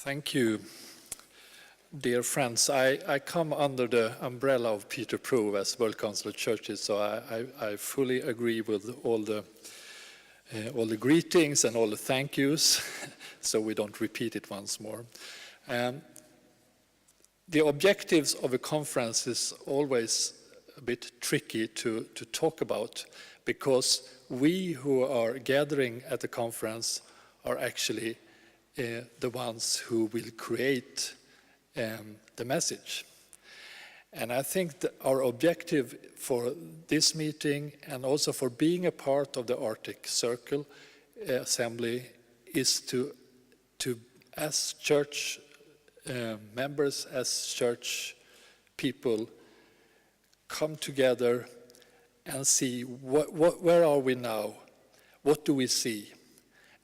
Thank you, dear friends. I come under the umbrella of Peter Prove as World Council of Churches, so I fully agree with all the greetings and all the thank yous, so we don't repeat it once more. The objectives of a conference is always a bit tricky to talk about, because we who are gathering at the conference are actually the ones who will create the message. And I think that our objective for this meeting and also for being a part of the Arctic Circle Assembly is to as church members, as church people, come together and see where are we now, what do we see,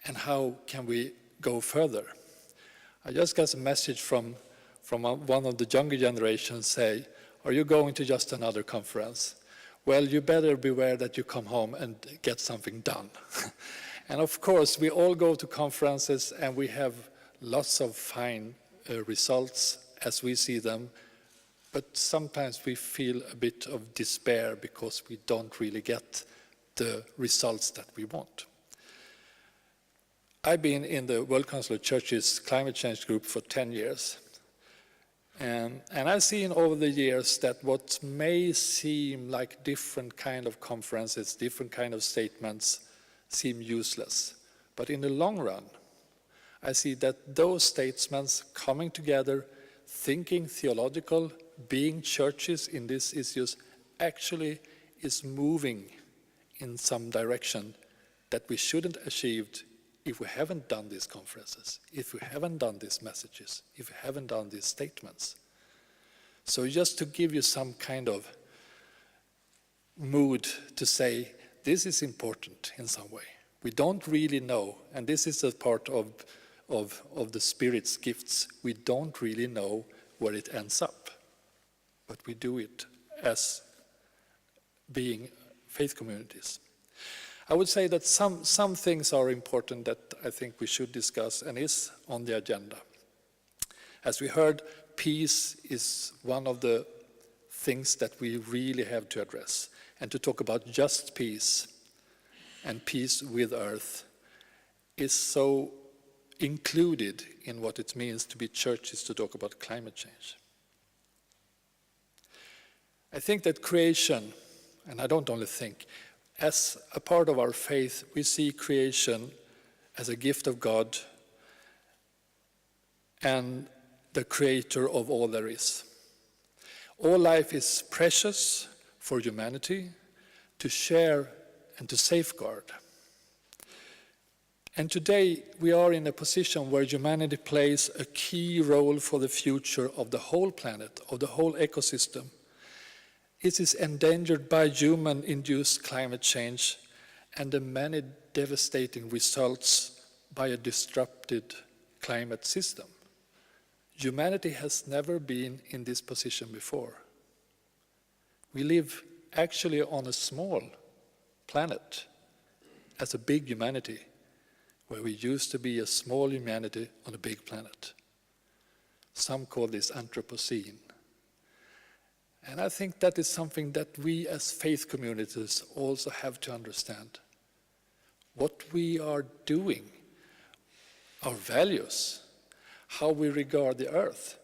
and how can we go further. I just got a message from one of the younger generations say, are you going to just another conference? Well, you better beware that you come home and get something done. And of course, we all go to conferences and we have lots of fine results as we see them, but sometimes we feel a bit of despair because we don't really get the results that we want. I've been in the World Council of Churches climate change group for 10 years. And I've seen over the years that what may seem like different kind of conferences, different kind of statements seem useless. But in the long run, I see that those statements coming together, thinking theological, being churches in these issues, actually is moving in some direction that we shouldn't have achieved if we haven't done these conferences, if we haven't done these messages, if we haven't done these statements. So just to give you some kind of mood to say, this is important in some way. We don't really know, and this is a part of the Spirit's gifts. We don't really know where it ends up, but we do it as being faith communities. I would say that some things are important that I think we should discuss and is on the agenda. As we heard, peace is one of the things that we really have to address. And to talk about just peace and peace with earth is so included in what it means to be churches to talk about climate change. I think that creation, and I don't only think, as a part of our faith, we see creation as a gift of God and the creator of all there is. All life is precious for humanity to share and to safeguard. And today we are in a position where humanity plays a key role for the future of the whole planet, of the whole ecosystem. It is endangered by human-induced climate change and the many devastating results by a disrupted climate system. Humanity has never been in this position before. We live actually on a small planet as a big humanity, where we used to be a small humanity on a big planet. Some call this Anthropocene. And I think that is something that we as faith communities also have to understand. What we are doing, our values, how we regard the earth,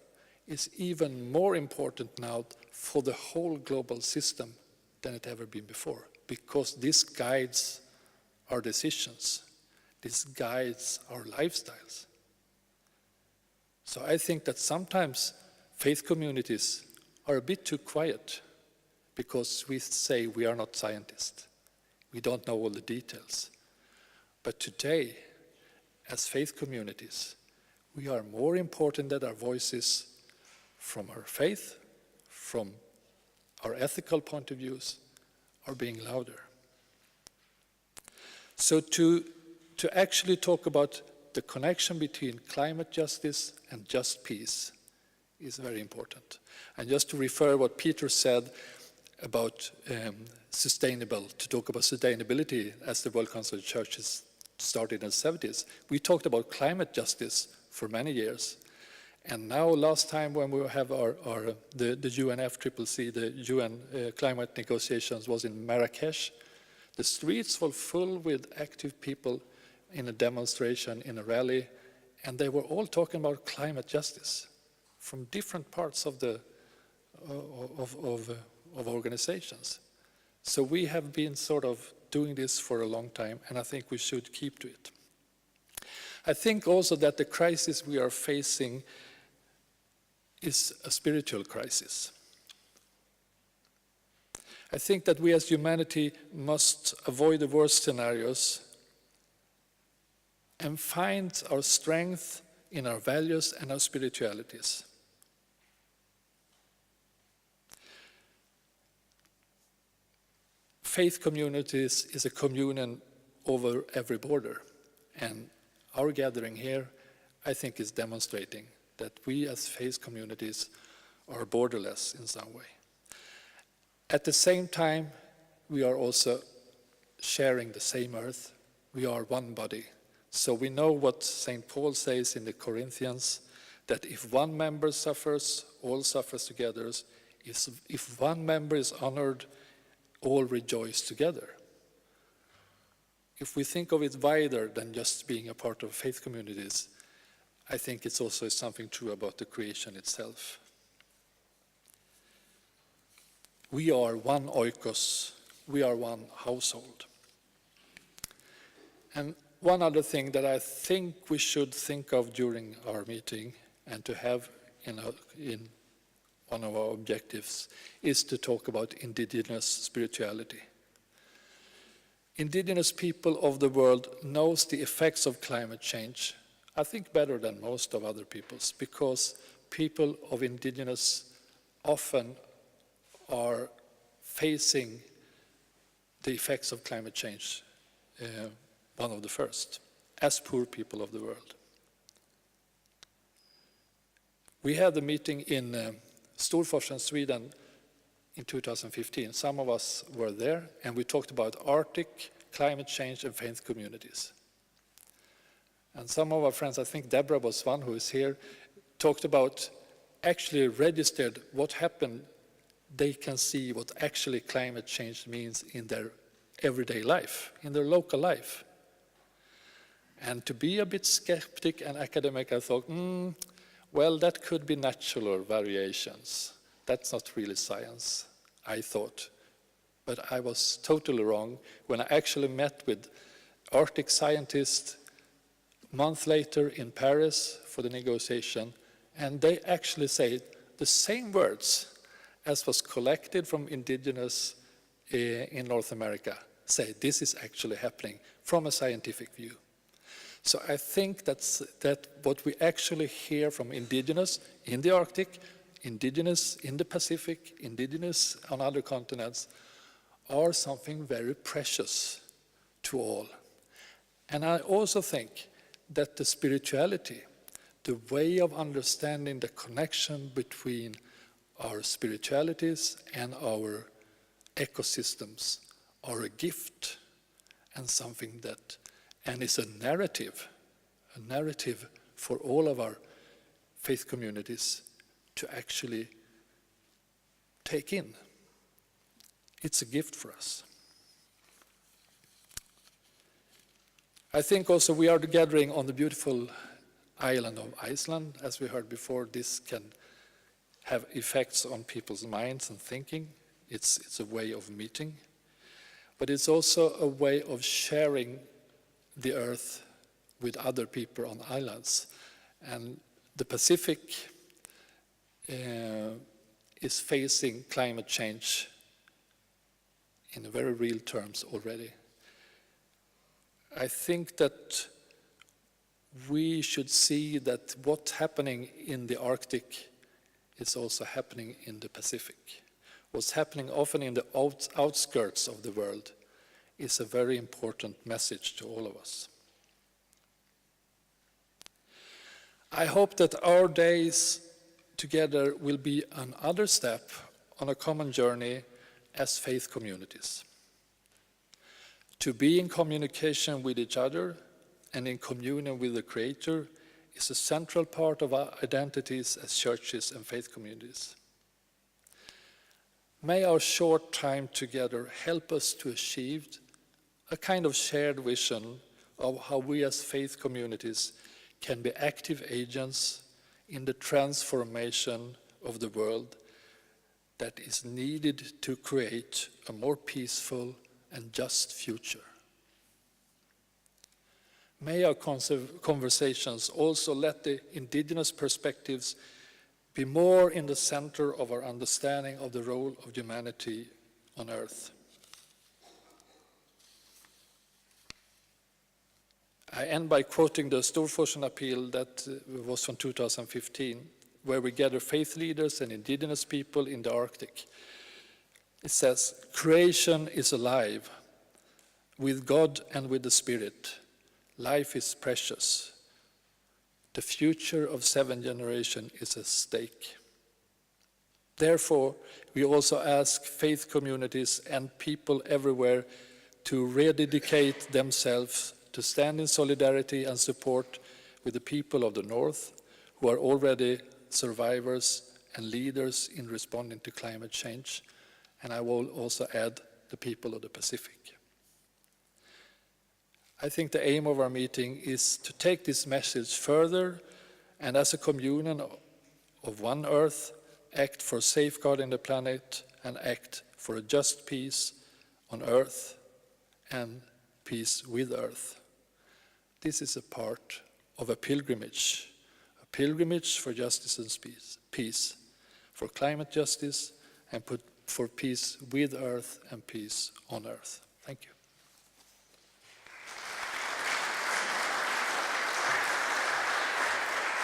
is even more important now for the whole global system than it ever been before, because this guides our decisions, this guides our lifestyles. So I think that sometimes faith communities are a bit too quiet because we say we are not scientists. We don't know all the details. But today, as faith communities, we are more important that our voices from our faith, from our ethical point of views, are being louder. So to actually talk about the connection between climate justice and just peace is very important. And just to refer what Peter said about to talk about sustainability as the World Council of Churches started in the 70s, we talked about climate justice for many years. And now, last time when we have the UNFCCC, the UN climate negotiations, was in Marrakesh. The streets were full with active people in a demonstration, in a rally, and they were all talking about climate justice from different parts of the of organizations. So we have been sort of doing this for a long time, and I think we should keep to it. I think also that the crisis we are facing is a spiritual crisis. I think that we as humanity must avoid the worst scenarios and find our strength in our values and our spiritualities. Faith communities is a communion over every border, and our gathering here, I think, is demonstrating that we as faith communities are borderless in some way. At the same time, we are also sharing the same earth. We are one body. So we know what St. Paul says in the Corinthians, that if one member suffers, all suffers together. If one member is honored, all rejoice together. If we think of it wider than just being a part of faith communities, I think it's also something true about the creation itself. We are one oikos, we are one household. And one other thing that I think we should think of during our meeting and to have in one of our objectives is to talk about indigenous spirituality. Indigenous people of the world knows the effects of climate change, I think better than most of other peoples, because people of indigenous often are facing the effects of climate change, one of the first, as poor people of the world. We had a meeting in Storforsen, Sweden in 2015. Some of us were there, and we talked about Arctic, climate change, and faith communities. And some of our friends, I think Deborah was one who is here, talked about actually registered what happened. They can see what actually climate change means in their everyday life, in their local life. And to be a bit skeptic and academic, I thought, well, that could be natural variations. That's not really science, I thought. But I was totally wrong when I actually met with Arctic scientists a month later in Paris for the negotiation, and they actually say the same words as was collected from indigenous in North America, say this is actually happening from a scientific view. So I think that what we actually hear from indigenous in the Arctic, indigenous in the Pacific, indigenous on other continents, are something very precious to all. And I also think that the spirituality, the way of understanding the connection between our spiritualities and our ecosystems are a gift and something that, and it's a narrative for all of our faith communities to actually take in. It's a gift for us. I think also we are gathering on the beautiful island of Iceland. As we heard before, this can have effects on people's minds and thinking. It's a way of meeting. But it's also a way of sharing the earth with other people on islands. And the Pacific is facing climate change in very real terms already. I think that we should see that what's happening in the Arctic is also happening in the Pacific. What's happening often in the outskirts of the world is a very important message to all of us. I hope that our days together will be another step on a common journey as faith communities. To be in communication with each other and in communion with the Creator is a central part of our identities as churches and faith communities. May our short time together help us to achieve a kind of shared vision of how we as faith communities can be active agents in the transformation of the world that is needed to create a more peaceful and just future. May our conversations also let the indigenous perspectives be more in the center of our understanding of the role of humanity on earth. I end by quoting the Storforsen appeal that was from 2015, where we gather faith leaders and indigenous people in the Arctic. It says, "Creation is alive, with God and with the Spirit. Life is precious. The future of 7 generations is at stake." Therefore, we also ask faith communities and people everywhere to rededicate themselves to stand in solidarity and support with the people of the North, who are already survivors and leaders in responding to climate change. And I will also add the people of the Pacific. I think the aim of our meeting is to take this message further and as a communion of one earth, act for safeguarding the planet and act for a just peace on earth and peace with earth. This is a part of a pilgrimage for justice and peace, for climate justice and for peace with earth and peace on earth.